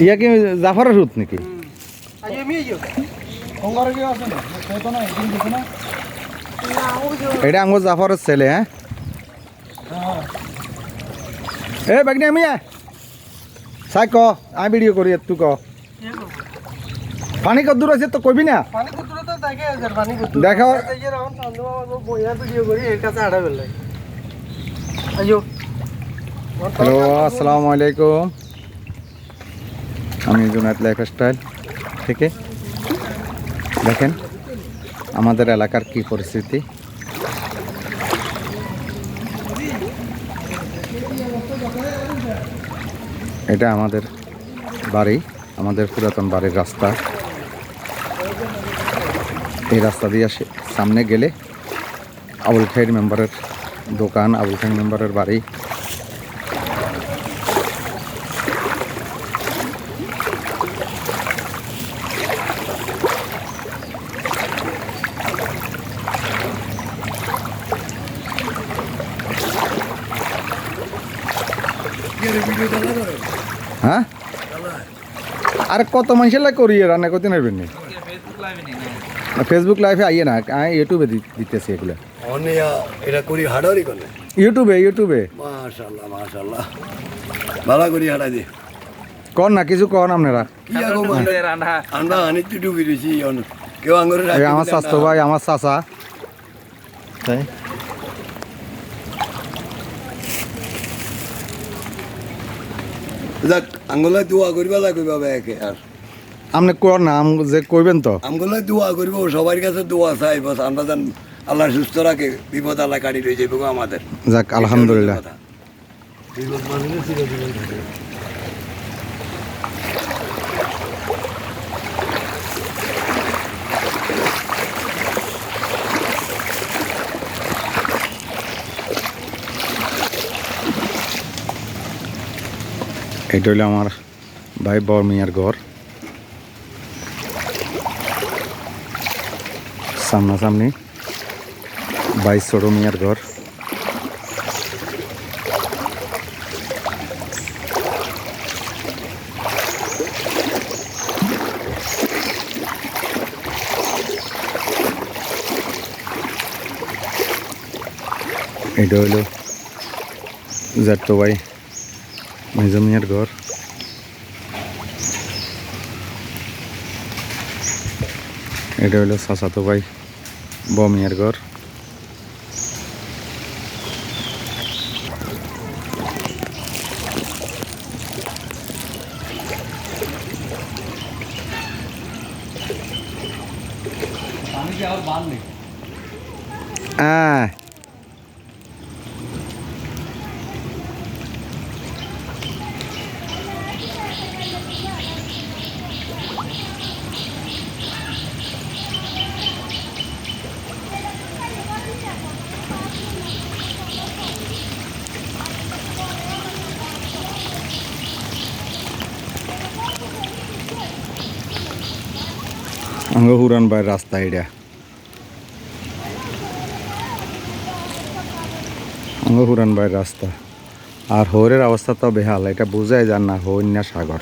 ইয়া কি জাফরের সুত নাকি? এটা আমার জাফরের ছেলে। হ্যাঁ এ বাগনি আমি সাই ক আমি ভিডিও করি তুই ক পানি কত দূর আছে তো কইবি না দেখো। হ্যালো আসসালামু আলাইকুম, আমি জুনায়েদ লাইফস্টাইল থেকে। দেখেন আমাদের এলাকার কি পরিস্থিতি। এটা আমাদের বাড়ি, আমাদের পুরাতন বাড়ির রাস্তা। এই রাস্তা দিয়ে সামনে গেলে আবুল খাইর মেম্বারের দোকান, আবুল খাইর মেম্বারের বাড়ি। হ্যাঁ আরে কত মানুষের লাইক করি রান্না করতে নেবেন নি? ফেসবুক লাইভে আইয়ে না, ইউটিউবে দিতেছি এগুলো। এটা করি হাড়ারি করে ইউটিউবে মাশাআল্লাহ মাশাআল্লাহ ভালো করি হাড়া দি কর না কিছু কর আপনারা। কি আগো মানে আমরা আনিতে ডুবি দিছি কেউ আঙ্গুরে এই আমার স্বাস্থ্য ভাই, আমার চাচা। তাই যাক আঙ্গুলে দোয়া করিবা লাগবে বাবা একে আর আপনি কর না, যে কইবেন তো আঙ্গুলে দোয়া করিব, সবার কাছে দোয়া চাই বস। আমরা যেন আল্লাহ সুস্থ রাখে, বিপদ আল্লাহ কাটি রয়ে যাবে আমাদের। যাক আলহামদুলিল্লাহ। বিপদ মানে চিরজীবন থাকে। এটা হইলো আমার ভাই বড় মিয়ার ঘর। সামনাসামনি ভাই ছোট মিয়ার ঘর। এটা হইলো জাট্টো ভাই মেজো মিয়ার ঘর। এটা হইলো চাচাতো ভাই বড় মিয়ার ঘর। হুরান ভাই রাস্তা এটা, হুরান ভাই রাস্তা। আর হৌরের অবস্থা তো বেহাল, এটা বুঝাই যান না হইন না সাগর।